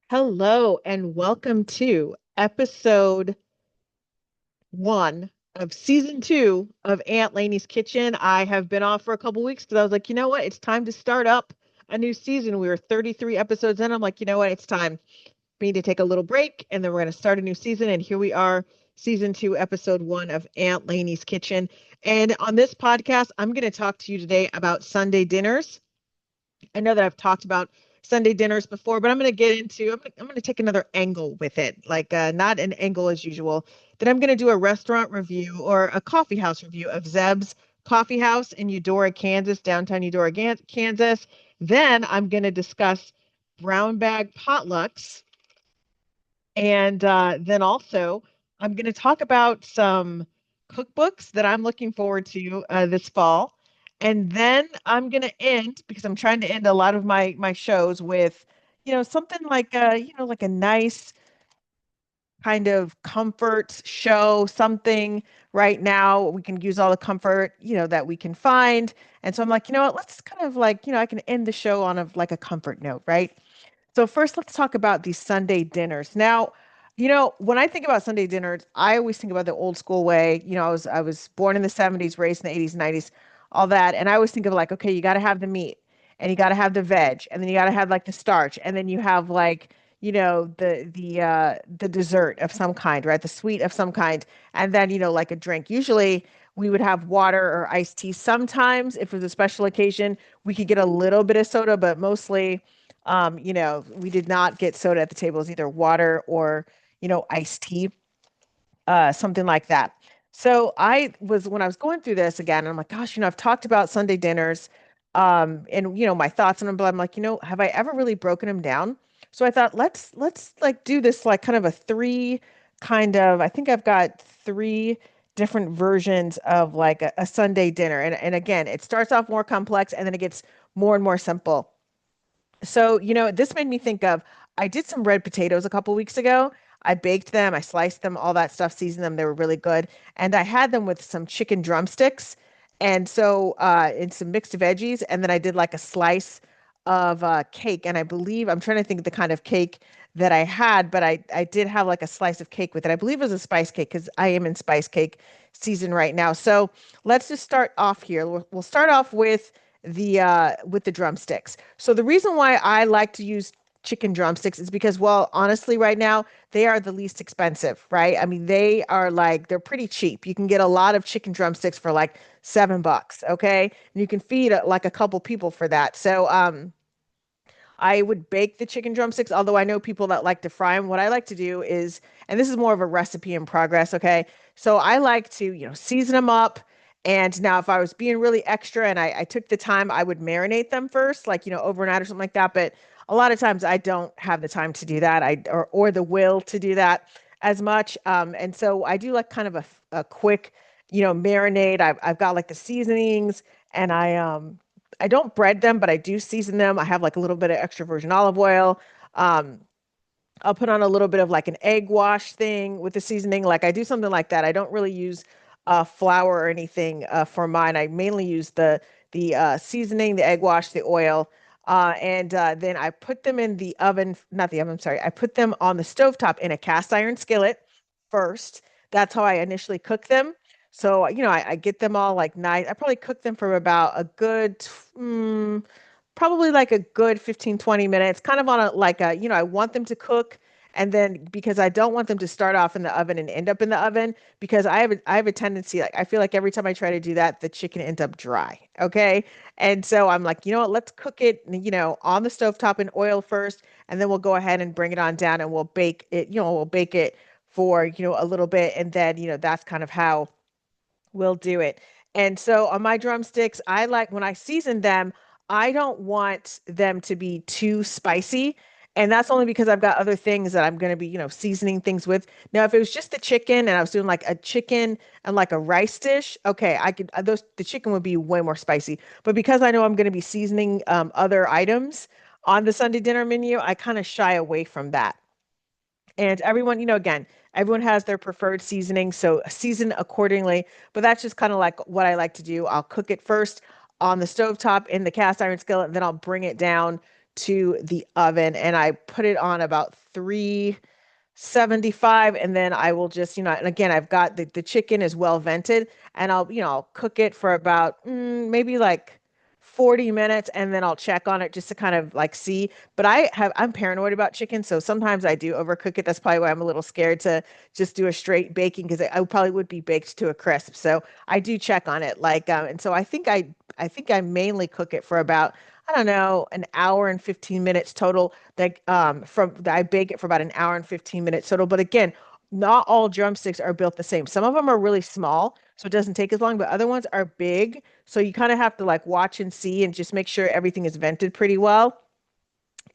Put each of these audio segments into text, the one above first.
Hello and welcome to episode one of season two of Aunt Lainey's Kitchen. I have been off for a couple weeks because I was like, you know what? It's time to start up a new season. We were 33 episodes in. I'm like, you know what? It's time for me to take a little break and then we're going to start a new season. And here we are, season two, episode one of Aunt Lainey's Kitchen. And on this podcast, I'm going to talk to you today about Sunday dinners. I know that I've talked about Sunday dinners before, but I'm going to get into I'm going to take another angle with it, like not an angle as usual. Then I'm going to do a restaurant review or a coffee house review of Zeb's Coffee House in Eudora, Kansas, downtown Eudora, Kansas. Then I'm going to discuss brown bag potlucks, and then also I'm going to talk about some cookbooks that I'm looking forward to this fall. And then I'm going to end because I'm trying to end a lot of my shows with, something like like a nice kind of comfort show, something right now we can use all the comfort, that we can find. And so I'm like, you know what, let's kind of like, I can end the show on like a comfort note, right? So first, let's talk about these Sunday dinners. Now, when I think about Sunday dinners, I always think about the old school way. I was born in the 70s, raised in the 80s, 90s, all that. And I always think of like, okay, you got to have the meat and you got to have the veg and then you got to have like the starch and then you have like, the dessert of some kind, right? The sweet of some kind. And then, like a drink. Usually we would have water or iced tea. Sometimes if it was a special occasion, we could get a little bit of soda, but mostly we did not get soda at the table. It was either water or, iced tea, something like that. So when I was going through this again, I'm like, gosh, I've talked about Sunday dinners, and my thoughts on them, but I'm like, have I ever really broken them down? So I thought, let's like do this like kind of a three kind of, I think I've got three different versions of like a Sunday dinner. And again, it starts off more complex and then it gets more and more simple. So, this made me think of I did some red potatoes a couple weeks ago. I baked them, I sliced them, all that stuff, seasoned them. They were really good. And I had them with some chicken drumsticks and some mixed veggies. And then I did like a slice of cake. And I believe I'm trying to think of the kind of cake that I had, but I did have like a slice of cake with it. I believe it was a spice cake because I am in spice cake season right now. So let's just start off here. We'll start off with the drumsticks. So the reason why I like to use chicken drumsticks is because, well, honestly, right now they are the least expensive, right? I mean, they're pretty cheap. You can get a lot of chicken drumsticks for like $7, okay? And you can feed like a couple people for that. So, I would bake the chicken drumsticks, although I know people that like to fry them. What I like to do is, and this is more of a recipe in progress, okay? So I like to, season them up. And now if I was being really extra and I took the time, I would marinate them first, like, overnight or something like that. But a lot of times I don't have the time to do that, or the will to do that as much. And so I do like kind of a quick, marinade. I've got like the seasonings and I don't bread them, but I do season them. I have like a little bit of extra virgin olive oil. Um, I'll put on a little bit of like an egg wash thing with the seasoning. Like I do something like that. I don't really use flour or anything for mine. I mainly use the seasoning, the egg wash, the oil. And then I put them in the oven, not the oven, sorry. I put them on the stovetop in a cast iron skillet first. That's how I initially cook them. So, I get them all like nice. I probably cook them for about a good, probably like a good 15, 20 minutes, kind of on a like a, I want them to cook. And then because I don't want them to start off in the oven and end up in the oven, because I have a tendency, like I feel like every time I try to do that, the chicken ends up dry. Okay. And so I'm like, let's cook it, on the stovetop in oil first, and then we'll go ahead and bring it on down and we'll bake it, we'll bake it for, a little bit. And then, that's kind of how we'll do it. And so on my drumsticks, I like when I season them, I don't want them to be too spicy. And that's only because I've got other things that I'm going to be, seasoning things with. Now, if it was just the chicken and I was doing like a chicken and like a rice dish, okay, I could, the chicken would be way more spicy. But because I know I'm going to be seasoning other items on the Sunday dinner menu, I kind of shy away from that. And everyone, again, everyone has their preferred seasoning, so season accordingly. But that's just kind of like what I like to do. I'll cook it first on the stovetop in the cast iron skillet, and then I'll bring it down to the oven and I put it on about 375, and then I will just, and again, I've got the chicken is well vented, and I'll cook it for about maybe like 40 minutes, and then I'll check on it just to kind of like see. But I'm paranoid about chicken, so sometimes I do overcook it. That's probably why I'm a little scared to just do a straight baking, because I probably would be baked to a crisp. So I do check on it, like, and so I think I mainly cook it for about, I don't know, an hour and 15 minutes total. That I bake it for about an hour and 15 minutes total. But again, not all drumsticks are built the same. Some of them are really small, so it doesn't take as long, but other ones are big. So you kind of have to like watch and see and just make sure everything is vented pretty well.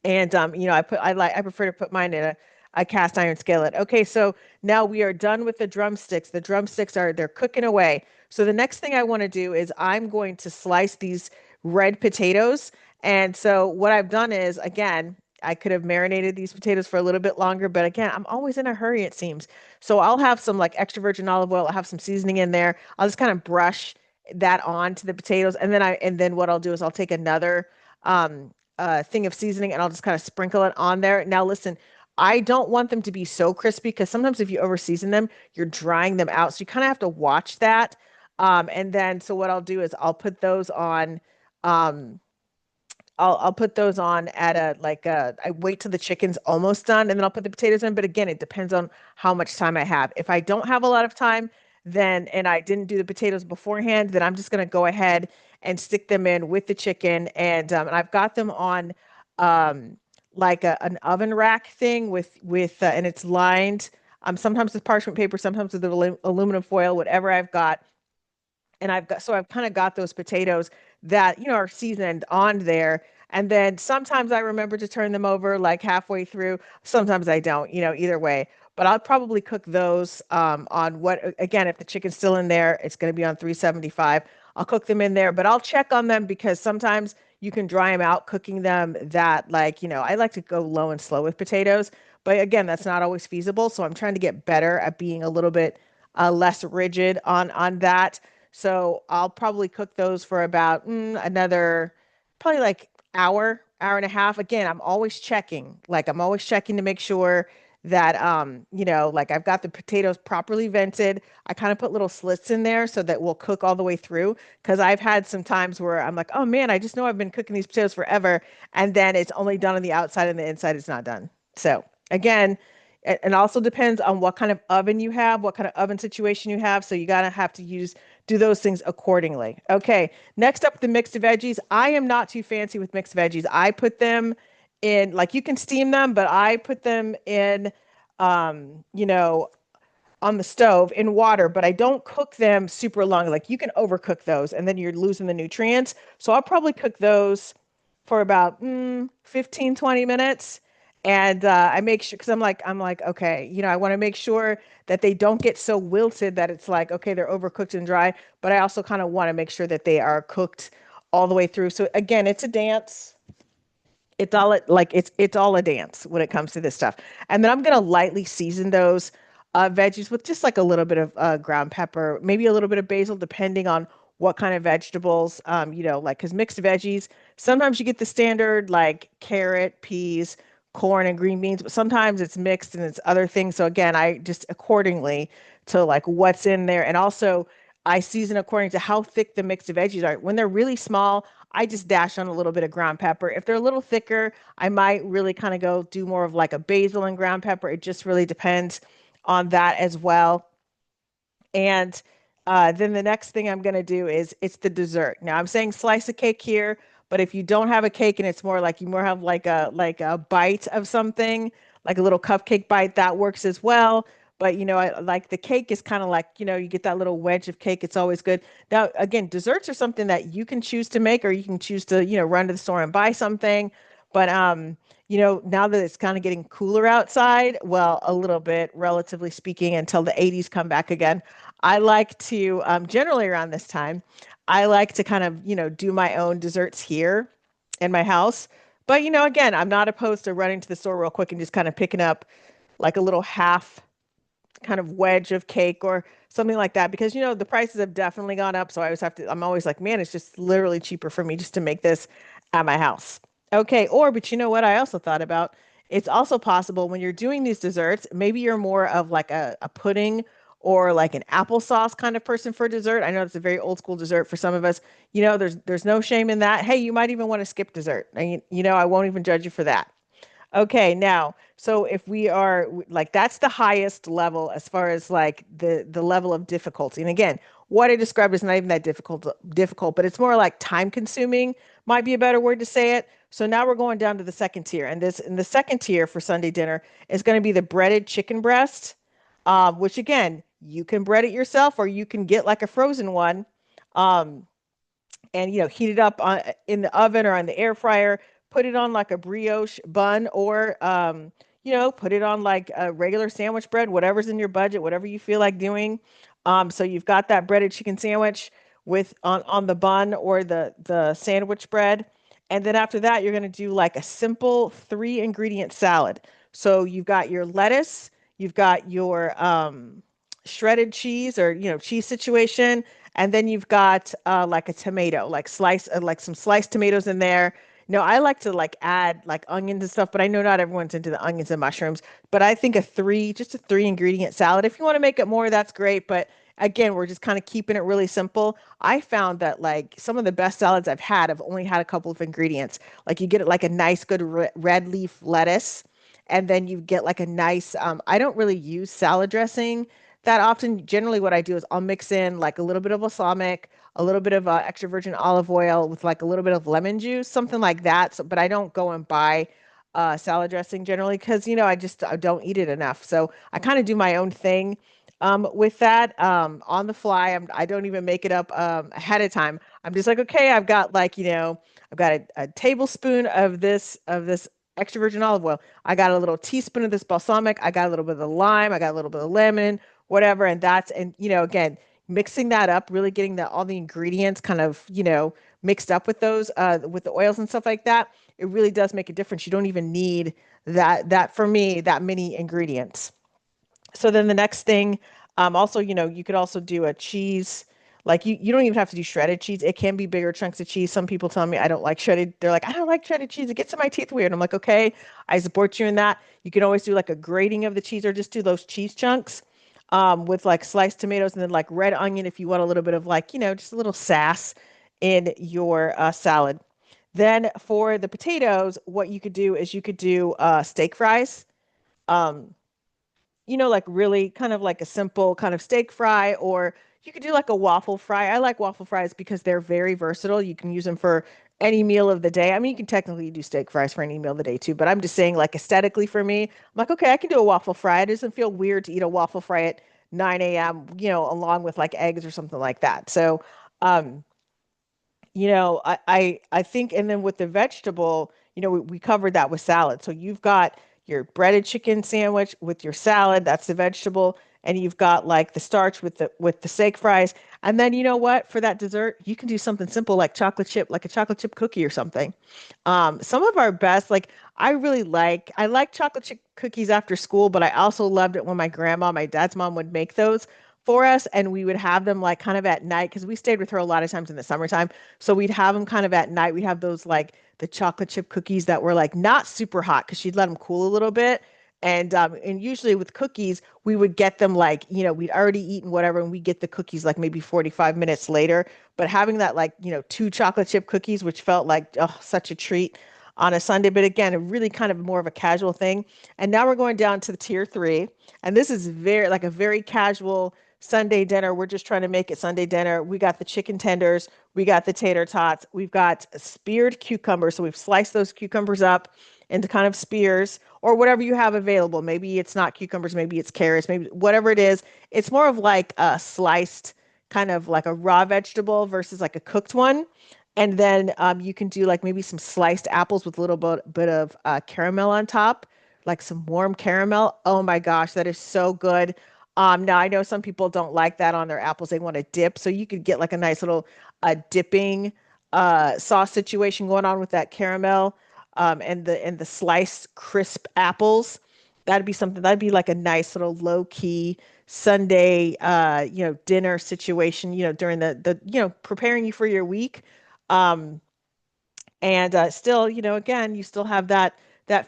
And I prefer to put mine in a cast iron skillet. Okay, so now we are done with the drumsticks. The drumsticks they're cooking away. So the next thing I want to do is I'm going to slice these red potatoes. And so what I've done is, again, I could have marinated these potatoes for a little bit longer, but again, I'm always in a hurry, it seems. So I'll have some like extra virgin olive oil, I'll have some seasoning in there. I'll just kind of brush that on to the potatoes. And then what I'll do is I'll take another thing of seasoning and I'll just kind of sprinkle it on there. Now, listen, I don't want them to be so crispy because sometimes if you over season them, you're drying them out. So you kind of have to watch that. And then, so what I'll do is I'll put those on. Um, I'll put those on at I wait till the chicken's almost done and then I'll put the potatoes in. But again, it depends on how much time I have. If I don't have a lot of time, then and I didn't do the potatoes beforehand, then I'm just gonna go ahead and stick them in with the chicken. And I've got them on like an oven rack thing with and it's lined sometimes with parchment paper, sometimes with aluminum foil, whatever I've got. And I've kind of got those potatoes that are seasoned on there. And then sometimes I remember to turn them over like halfway through. Sometimes I don't, either way. But I'll probably cook those on again, if the chicken's still in there, it's going to be on 375. I'll cook them in there, but I'll check on them because sometimes you can dry them out cooking them that I like to go low and slow with potatoes. But again, that's not always feasible. So I'm trying to get better at being a little bit less rigid on that. So I'll probably cook those for about another probably like hour and a half. Again, I'm always checking. Like I'm always checking to make sure that like I've got the potatoes properly vented. I kind of put little slits in there so that we'll cook all the way through. Because I've had some times where I'm like, oh man, I just know I've been cooking these potatoes forever, and then it's only done on the outside and the inside is not done. So again, it also depends on what kind of oven you have, what kind of oven situation you have. So you gotta have to do those things accordingly. Okay, next up, the mixed veggies. I am not too fancy with mixed veggies. I put them in, like you can steam them, but I put them in, um, you know, on the stove in water, but I don't cook them super long. Like you can overcook those and then you're losing the nutrients. So I'll probably cook those for about 15, 20 minutes. And I make sure because I'm like, okay, I want to make sure that they don't get so wilted that it's like, okay, they're overcooked and dry. But I also kind of want to make sure that they are cooked all the way through. So again, it's a dance. It's all a dance when it comes to this stuff. And then I'm gonna lightly season those veggies with just like a little bit of ground pepper, maybe a little bit of basil, depending on what kind of vegetables. Like because mixed veggies, sometimes you get the standard like carrot, peas, corn, and green beans, but sometimes it's mixed and it's other things. So again, I just accordingly to like what's in there, and also I season according to how thick the mixed veggies are. When they're really small, I just dash on a little bit of ground pepper. If they're a little thicker, I might really kind of go do more of like a basil and ground pepper. It just really depends on that as well. And then the next thing I'm going to do is it's the dessert. Now I'm saying slice of cake here, but if you don't have a cake and it's more like you more have like a bite of something, like a little cupcake bite, that works as well. But I like the cake is kind of like, you get that little wedge of cake. It's always good. Now, again, desserts are something that you can choose to make, or you can choose to, run to the store and buy something. But now that it's kind of getting cooler outside, well, a little bit, relatively speaking, until the 80s come back again. I like to generally around this time, I like to kind of, do my own desserts here in my house. But again, I'm not opposed to running to the store real quick and just kind of picking up like a little half kind of wedge of cake or something like that because the prices have definitely gone up. So I'm always like, man, it's just literally cheaper for me just to make this at my house. Okay, or but you know what I also thought about? It's also possible when you're doing these desserts, maybe you're more of like a pudding or like an applesauce kind of person for dessert. I know it's a very old school dessert for some of us. There's no shame in that. Hey, you might even want to skip dessert. I won't even judge you for that. Okay, now, so if we are like that's the highest level as far as like the level of difficulty. And again, what I described is not even that difficult, but it's more like time consuming, might be a better word to say it. So now we're going down to the second tier. And this in the second tier for Sunday dinner is going to be the breaded chicken breast, which again, you can bread it yourself or you can get like a frozen one. Um, and heat it up in the oven or on the air fryer, put it on like a brioche bun, or put it on like a regular sandwich bread, whatever's in your budget, whatever you feel like doing. So you've got that breaded chicken sandwich with on the bun or the sandwich bread. And then after that you're going to do like a simple three ingredient salad. So you've got your lettuce, you've got your shredded cheese, or cheese situation, and then you've got like a tomato, like some sliced tomatoes in there. I like to like add like onions and stuff, but I know not everyone's into the onions and mushrooms. But I think just a three ingredient salad. If you want to make it more, that's great. But again, we're just kind of keeping it really simple. I found that like some of the best salads I've had have only had a couple of ingredients. Like you get like a nice good red leaf lettuce, and then you get like a nice. I don't really use salad dressing that often. Generally, what I do is I'll mix in like a little bit of balsamic, a little bit of extra virgin olive oil with like a little bit of lemon juice, something like that. So, but I don't go and buy salad dressing generally because I don't eat it enough. So I kind of do my own thing with that on the fly. I don't even make it up ahead of time. I'm just like, okay, I've got like I've got a tablespoon of this extra virgin olive oil. I got a little teaspoon of this balsamic. I got a little bit of the lime. I got a little bit of lemon, whatever. And again, mixing that up, really getting all the ingredients kind of, mixed up with those, with the oils and stuff like that. It really does make a difference. You don't even need that for me, that many ingredients. So then the next thing, also, you could also do a cheese. Like you don't even have to do shredded cheese. It can be bigger chunks of cheese. Some people tell me I don't like shredded. They're like, I don't like shredded cheese. It gets in my teeth weird. I'm like, okay, I support you in that. You can always do like a grating of the cheese or just do those cheese chunks with like sliced tomatoes and then like red onion if you want a little bit of like, just a little sass in your salad. Then for the potatoes, what you could do is you could do steak fries. Um, like really kind of like a simple kind of steak fry, or you could do like a waffle fry. I like waffle fries because they're very versatile. You can use them for any meal of the day. I mean, you can technically do steak fries for any meal of the day too, but I'm just saying like aesthetically for me, I'm like, okay, I can do a waffle fry. It doesn't feel weird to eat a waffle fry at 9 a.m., along with like eggs or something like that. So, um, I think, and then with the vegetable, we covered that with salad. So you've got your breaded chicken sandwich with your salad, that's the vegetable, and you've got like the starch with the steak fries. And then you know what? For that dessert, you can do something simple like chocolate chip, like a chocolate chip cookie or something. Some of our best, like I like chocolate chip cookies after school, but I also loved it when my dad's mom would make those for us, and we would have them like kind of at night because we stayed with her a lot of times in the summertime. So we'd have them kind of at night. We'd have those like the chocolate chip cookies that were like not super hot because she'd let them cool a little bit. And usually with cookies, we would get them like, we'd already eaten whatever, and we get the cookies like maybe 45 minutes later. But having that like, two chocolate chip cookies, which felt like such a treat on a Sunday. But again, a really kind of more of a casual thing. And now we're going down to the tier three. And this is a very casual Sunday dinner. We're just trying to make it Sunday dinner. We got the chicken tenders, we got the tater tots, we've got speared cucumbers. So we've sliced those cucumbers up into kind of spears or whatever you have available. Maybe it's not cucumbers, maybe it's carrots, maybe whatever it is. It's more of like a sliced kind of like a raw vegetable versus like a cooked one. And then you can do like maybe some sliced apples with a little bit of caramel on top, like some warm caramel. Oh my gosh, that is so good. Now I know some people don't like that on their apples. They want to dip. So you could get like a nice little dipping sauce situation going on with that caramel and the sliced crisp apples. That'd be something. That'd be like a nice little low key Sunday dinner situation, during the preparing you for your week. Um And still, again, you still have that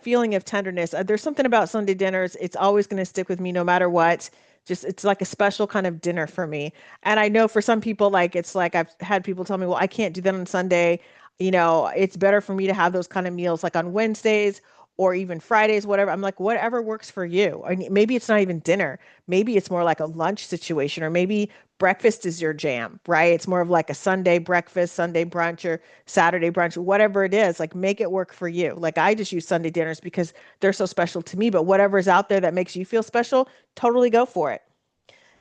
feeling of tenderness. There's something about Sunday dinners. It's always going to stick with me no matter what. Just it's like a special kind of dinner for me. And I know for some people, like it's like I've had people tell me, well, I can't do that on Sunday. It's better for me to have those kind of meals like on Wednesdays or even Fridays, whatever. I'm like, whatever works for you. I mean, maybe it's not even dinner. Maybe it's more like a lunch situation, or maybe breakfast is your jam, right? It's more of like a Sunday breakfast, Sunday brunch, or Saturday brunch, whatever it is, like make it work for you. Like I just use Sunday dinners because they're so special to me, but whatever's out there that makes you feel special, totally go for it.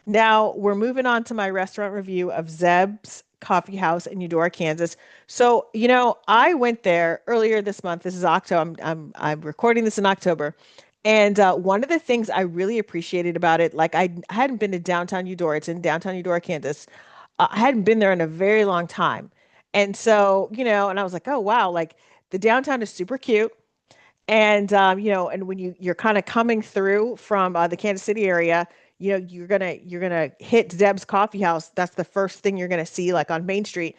Now we're moving on to my restaurant review of Zeb's Coffee House in Eudora, Kansas. So, I went there earlier this month. This is October. I'm recording this in October. And one of the things I really appreciated about it, like I hadn't been to downtown Eudora. It's in downtown Eudora, Kansas. I hadn't been there in a very long time. And so, and I was like, oh wow, like the downtown is super cute. And and when you're kind of coming through from the Kansas City area, you're gonna hit Zeb's Coffee House. That's the first thing you're gonna see, like on Main Street.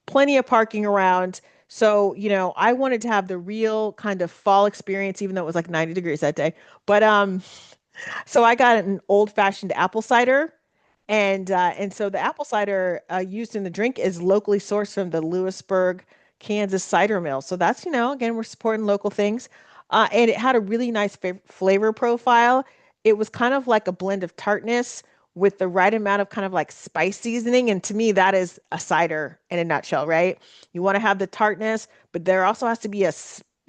Plenty of parking around. So, I wanted to have the real kind of fall experience, even though it was like 90 degrees that day. But so I got an old-fashioned apple cider, and so the apple cider used in the drink is locally sourced from the Lewisburg, Kansas cider mill. So that's, again, we're supporting local things. And it had a really nice flavor profile. It was kind of like a blend of tartness with the right amount of kind of like spice seasoning. And to me, that is a cider in a nutshell, right? You want to have the tartness, but there also has to be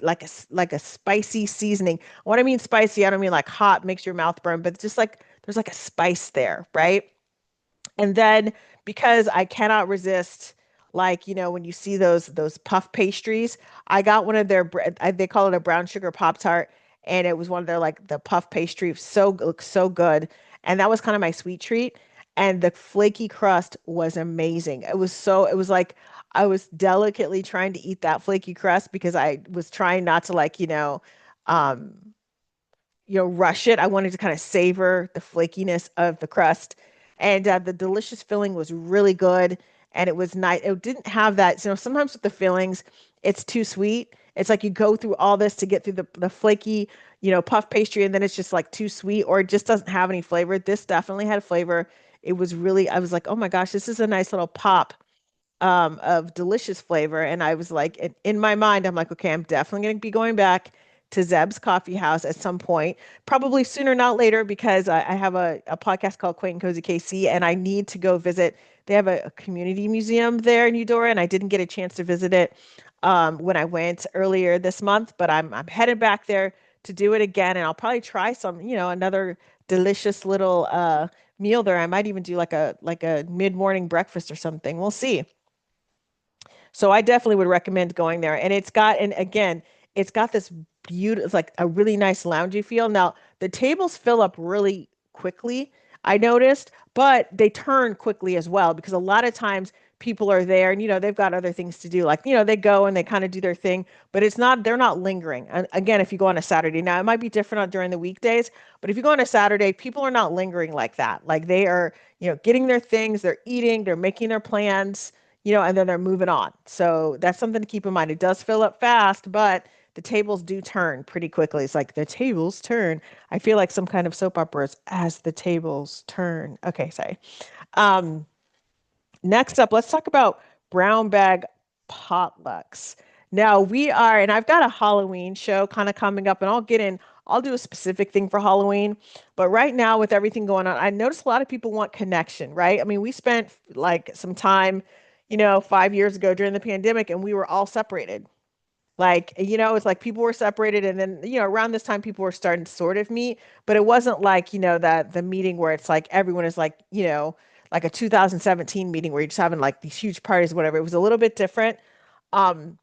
like a spicy seasoning. What I mean spicy, I don't mean like hot makes your mouth burn, but just like there's like a spice there, right? And then because I cannot resist, like, when you see those puff pastries, I got one of their they call it a brown sugar Pop Tart, and it was one of their like the puff pastry, looks so good. And that was kind of my sweet treat. And the flaky crust was amazing. It was like I was delicately trying to eat that flaky crust because I was trying not to like, um, rush it. I wanted to kind of savor the flakiness of the crust. And the delicious filling was really good. And it was nice. It didn't have that, sometimes with the fillings, it's too sweet. It's like you go through all this to get through the flaky, puff pastry, and then it's just like too sweet, or it just doesn't have any flavor. This definitely had flavor. I was like, oh my gosh, this is a nice little pop of delicious flavor. And I was like, in my mind, I'm like, okay, I'm definitely going to be going back to Zeb's Coffee House at some point, probably sooner, not later, because I have a podcast called Quaint and Cozy KC, and I need to go visit. They have a community museum there in Eudora, and I didn't get a chance to visit it when I went earlier this month, but I'm headed back there to do it again, and I'll probably try some, another delicious little meal there. I might even do like a mid-morning breakfast or something. We'll see. So I definitely would recommend going there. And again, it's got this beautiful, it's like a really nice loungy feel. Now, the tables fill up really quickly, I noticed, but they turn quickly as well because a lot of times people are there and, they've got other things to do. Like, they go and they kind of do their thing, but they're not lingering. And again, if you go on a Saturday, now it might be different during the weekdays, but if you go on a Saturday, people are not lingering like that. Like they are, getting their things, they're eating, they're making their plans, and then they're moving on. So that's something to keep in mind. It does fill up fast, but the tables do turn pretty quickly. It's like the tables turn. I feel like some kind of soap operas as the tables turn. Okay, sorry. Um, Next up, let's talk about brown bag potlucks. Now and I've got a Halloween show kind of coming up, and I'll do a specific thing for Halloween. But right now, with everything going on, I noticed a lot of people want connection, right? I mean, we spent like some time, 5 years ago during the pandemic, and we were all separated. Like, it's like people were separated, and then, around this time, people were starting to sort of meet, but it wasn't like, that the meeting where it's like everyone is like, like a 2017 meeting where you're just having like these huge parties, whatever. It was a little bit different. Um,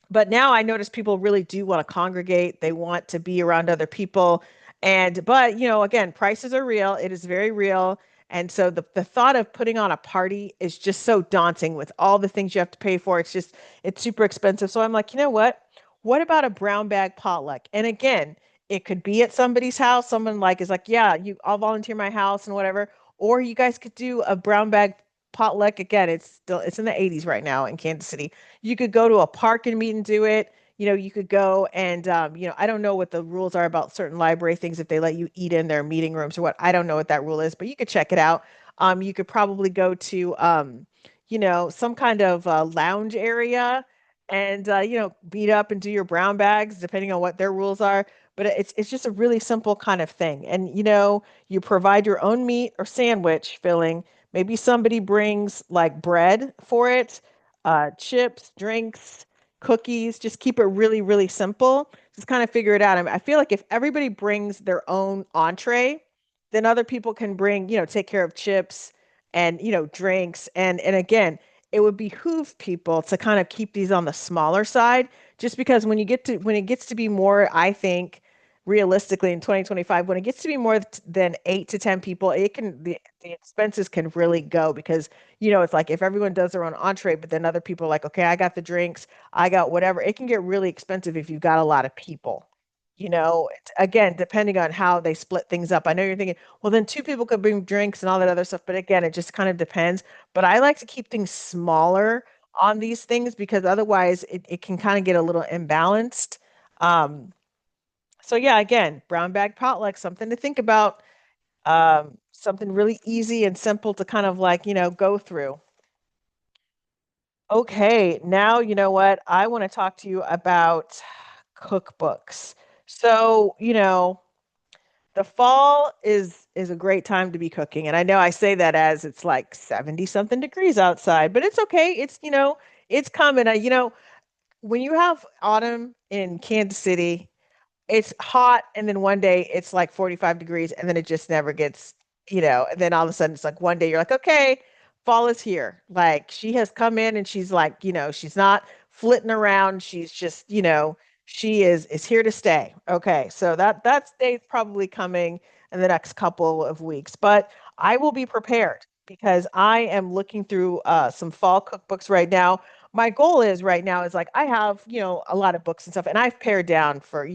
but now I notice people really do want to congregate. They want to be around other people. But, again, prices are real. It is very real. And so the thought of putting on a party is just so daunting with all the things you have to pay for. It's super expensive. So I'm like, you know what? What about a brown bag potluck? And again, it could be at somebody's house. Someone like is like, yeah, I'll volunteer my house and whatever. Or you guys could do a brown bag potluck, again, it's in the 80s right now in Kansas City. You could go to a park and meet and do it. You could go and I don't know what the rules are about certain library things if they let you eat in their meeting rooms or what. I don't know what that rule is, but you could check it out. You could probably go to some kind of lounge area and beat up and do your brown bags depending on what their rules are. But it's just a really simple kind of thing. And you provide your own meat or sandwich filling. Maybe somebody brings like bread for it, chips, drinks, cookies. Just keep it really, really simple. Just kind of figure it out. I feel like if everybody brings their own entree, then other people can bring, take care of chips and, drinks. And again, it would behoove people to kind of keep these on the smaller side, just because when it gets to be more, I think, realistically in 2025, when it gets to be more than 8 to 10 people, the expenses can really go because it's like if everyone does their own entree, but then other people are like, okay, I got the drinks, I got whatever. It can get really expensive if you've got a lot of people. Again, depending on how they split things up. I know you're thinking, well, then two people could bring drinks and all that other stuff, but again, it just kind of depends. But I like to keep things smaller on these things because otherwise it can kind of get a little imbalanced. Um, so yeah, again, brown bag potluck, something to think about. Something really easy and simple to kind of like, go through. Okay, now you know what? I want to talk to you about cookbooks. So, the fall is a great time to be cooking. And I know I say that as it's like 70 something degrees outside, but it's okay. It's coming. When you have autumn in Kansas City, it's hot and then one day it's like 45 degrees and then it just never gets, and then all of a sudden it's like one day you're like, okay, fall is here. Like she has come in and she's like, she's not flitting around. She's just, she is here to stay. Okay. So that day's probably coming in the next couple of weeks, but I will be prepared because I am looking through some fall cookbooks right now. My goal is right now is like I have, a lot of books and stuff and I've pared down for,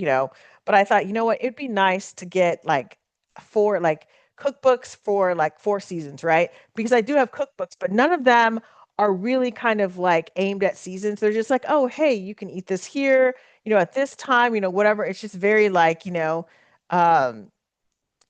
but I thought, you know what, it'd be nice to get like four like cookbooks for like 4 seasons, right? Because I do have cookbooks, but none of them are really kind of like aimed at seasons. They're just like, oh, hey, you can eat this here, at this time, whatever. It's just very like, um,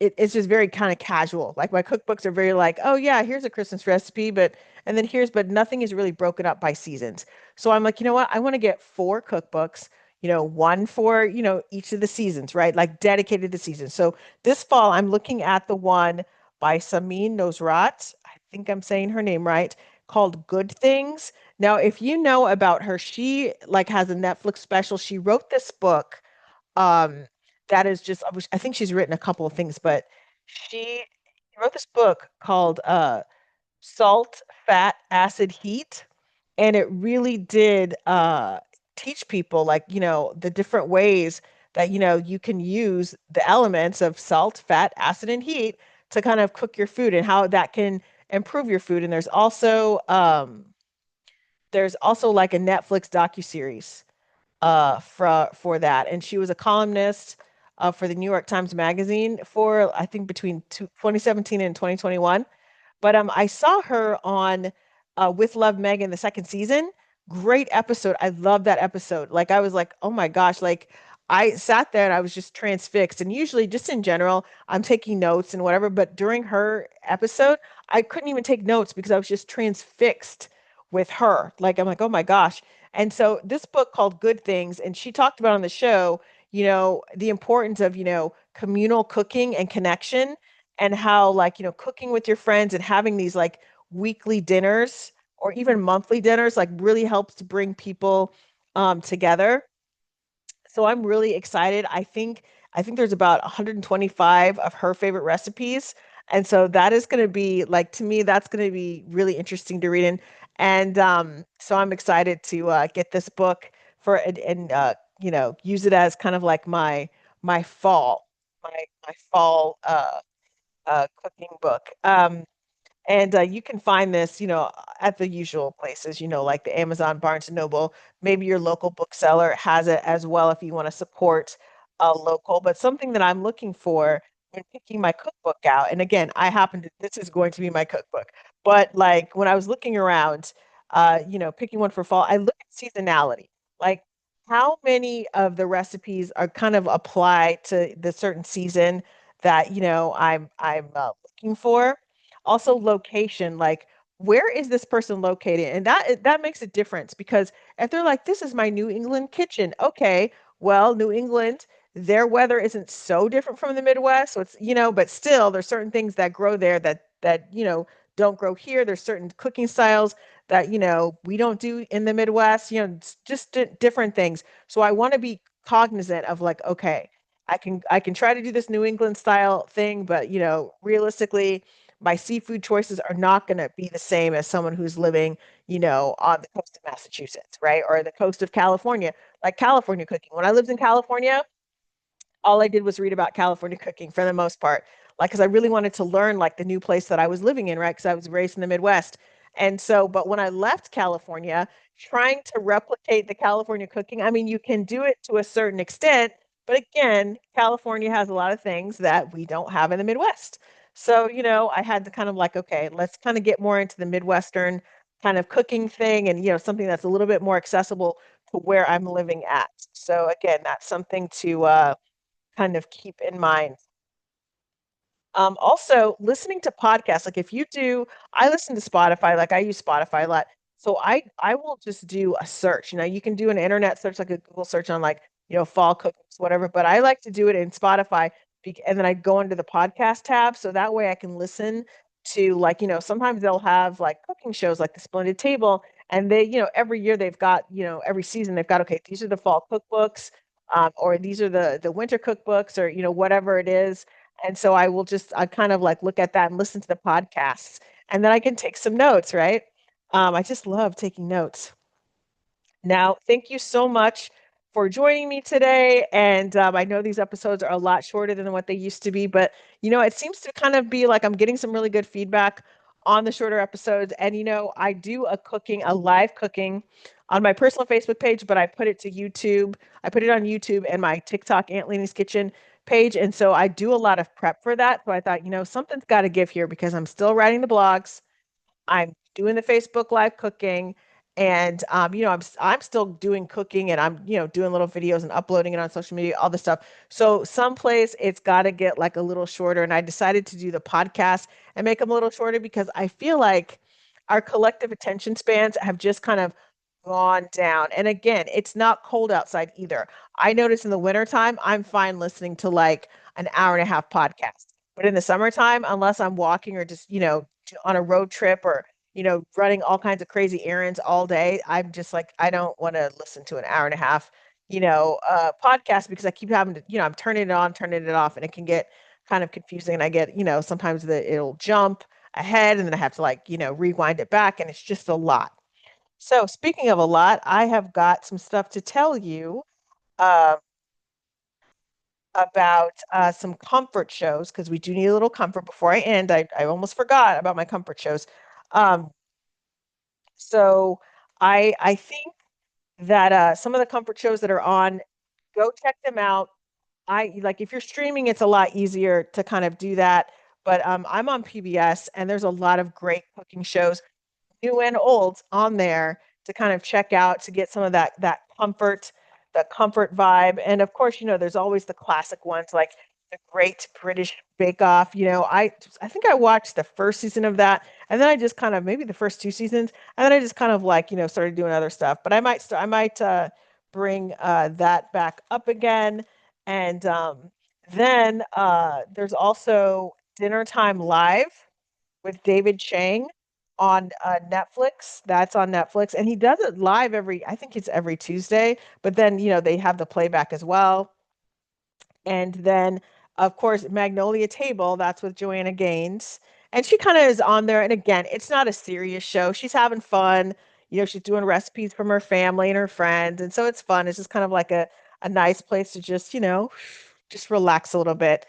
it's just very kind of casual. Like my cookbooks are very like, oh yeah, here's a Christmas recipe, but nothing is really broken up by seasons. So I'm like, you know what? I want to get 4 cookbooks, one for, each of the seasons, right? Like dedicated to seasons. So this fall, I'm looking at the one by Samin Nosrat. I think I'm saying her name right, called Good Things. Now, if you know about her, she like has a Netflix special. She wrote this book um, that is just, I think she's written a couple of things, but she wrote this book called Salt, Fat, Acid, Heat. And it really did teach people like, the different ways that, you can use the elements of salt, fat, acid, and heat to kind of cook your food and how that can improve your food. And there's also like a Netflix docuseries for that. And she was a columnist for the New York Times Magazine for I think between 2017 and 2021. But I saw her on With Love Megan the second season. Great episode. I love that episode. Like I was like, oh my gosh, like I sat there and I was just transfixed. And usually just in general, I'm taking notes and whatever, but during her episode, I couldn't even take notes because I was just transfixed with her. Like I'm like, oh my gosh. And so this book called Good Things, and she talked about on the show, the importance of, communal cooking and connection and how like cooking with your friends and having these like weekly dinners or even monthly dinners like really helps to bring people together. So I'm really excited. I think there's about 125 of her favorite recipes. And so that is going to be like to me that's going to be really interesting to read and so I'm excited to get this book for and use it as kind of like my fall my fall cooking book. And you can find this, at the usual places, like the Amazon, Barnes and Noble. Maybe your local bookseller has it as well if you want to support a local. But something that I'm looking for when picking my cookbook out, and again, this is going to be my cookbook, but like when I was looking around, picking one for fall, I look at seasonality. Like how many of the recipes are kind of applied to the certain season that, I'm looking for. Also location, like where is this person located? And that makes a difference because if they're like, this is my New England kitchen, okay, well, New England, their weather isn't so different from the Midwest. So it's, but still there's certain things that grow there that don't grow here. There's certain cooking styles that, we don't do in the Midwest, it's just different things. So I want to be cognizant of like, okay, I can try to do this New England style thing, but realistically, my seafood choices are not going to be the same as someone who's living, on the coast of Massachusetts, right? Or the coast of California, like California cooking. When I lived in California, all I did was read about California cooking for the most part. Like, because I really wanted to learn like the new place that I was living in, right? Because I was raised in the Midwest. And so, but when I left California, trying to replicate the California cooking, I mean, you can do it to a certain extent, but again, California has a lot of things that we don't have in the Midwest. So, I had to kind of like, okay, let's kind of get more into the Midwestern kind of cooking thing and, something that's a little bit more accessible to where I'm living at. So again, that's something to kind of keep in mind. Also, listening to podcasts, like if you do, I listen to Spotify, like I use Spotify a lot. So I will just do a search. You can do an internet search, like a Google search on like, fall cookbooks, whatever. But I like to do it in Spotify and then I go into the podcast tab. So that way I can listen to like, sometimes they'll have like cooking shows like the Splendid Table. And they, every year they've got, every season they've got, okay, these are the fall cookbooks, or these are the winter cookbooks, or whatever it is. And so I kind of like look at that and listen to the podcasts, and then I can take some notes, right? I just love taking notes. Now, thank you so much for joining me today. And I know these episodes are a lot shorter than what they used to be, but it seems to kind of be like I'm getting some really good feedback on the shorter episodes. And I do a live cooking on my personal Facebook page, but I put it to YouTube. I put it on YouTube and my TikTok Aunt Leanie's Kitchen page. And so I do a lot of prep for that. So I thought, something's got to give here because I'm still writing the blogs. I'm doing the Facebook Live cooking, and I'm still doing cooking, and I'm doing little videos and uploading it on social media, all this stuff. So someplace it's got to get like a little shorter, and I decided to do the podcast and make them a little shorter because I feel like our collective attention spans have just kind of gone down. And again, it's not cold outside either. I notice in the wintertime, I'm fine listening to like an hour and a half podcast. But in the summertime, unless I'm walking or just, on a road trip or, running all kinds of crazy errands all day, I'm just like, I don't want to listen to an hour and a half, podcast because I keep having to, I'm turning it on, turning it off, and it can get kind of confusing. And I get, sometimes it'll jump ahead and then I have to like, rewind it back. And it's just a lot. So, speaking of a lot, I have got some stuff to tell you uh, about some comfort shows because we do need a little comfort before I end. I almost forgot about my comfort shows. Um, so, I think that some of the comfort shows that are on, go check them out. I like if you're streaming, it's a lot easier to kind of do that. But I'm on PBS, and there's a lot of great cooking shows new and old on there to kind of check out to get some of that comfort, the comfort vibe. And of course, there's always the classic ones like the Great British Bake Off. I think I watched the first season of that, and then I just kind of maybe the first two seasons, and then I just kind of like started doing other stuff. But I might bring that back up again, and then there's also Dinner Time Live with David Chang on Netflix. That's on Netflix. And he does it live I think it's every Tuesday, but then, they have the playback as well. And then, of course, Magnolia Table, that's with Joanna Gaines. And she kind of is on there. And again, it's not a serious show. She's having fun. She's doing recipes from her family and her friends. And so it's fun. It's just kind of like a nice place to just, just relax a little bit.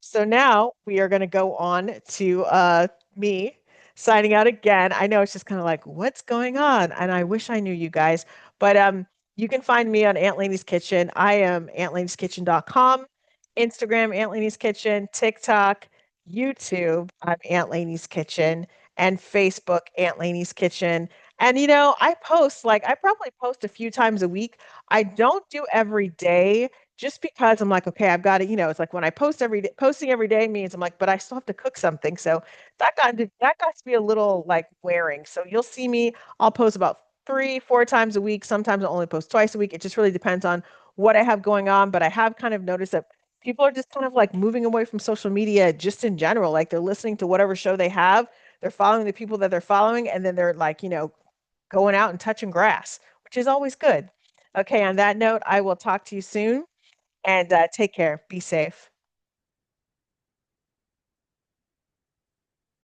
So now we are going to go on to me signing out again. I know it's just kind of like, what's going on? And I wish I knew you guys, but you can find me on Aunt Lanie's Kitchen. I am auntlaneyskitchen.com. Instagram, Aunt Lainey's Kitchen, TikTok, YouTube, I'm Aunt Lainey's Kitchen, and Facebook, Aunt Lainey's Kitchen. And I post like I probably post a few times a week. I don't do every day just because I'm like, okay, I've got to, it's like when I post every day, posting every day means I'm like, but I still have to cook something. So that got to be a little like wearing. So you'll see me, I'll post about 3, 4 times a week. Sometimes I'll only post twice a week. It just really depends on what I have going on. But I have kind of noticed that people are just kind of like moving away from social media just in general. Like they're listening to whatever show they have, they're following the people that they're following, and then they're like, going out and touching grass, which is always good. Okay, on that note, I will talk to you soon and take care. Be safe.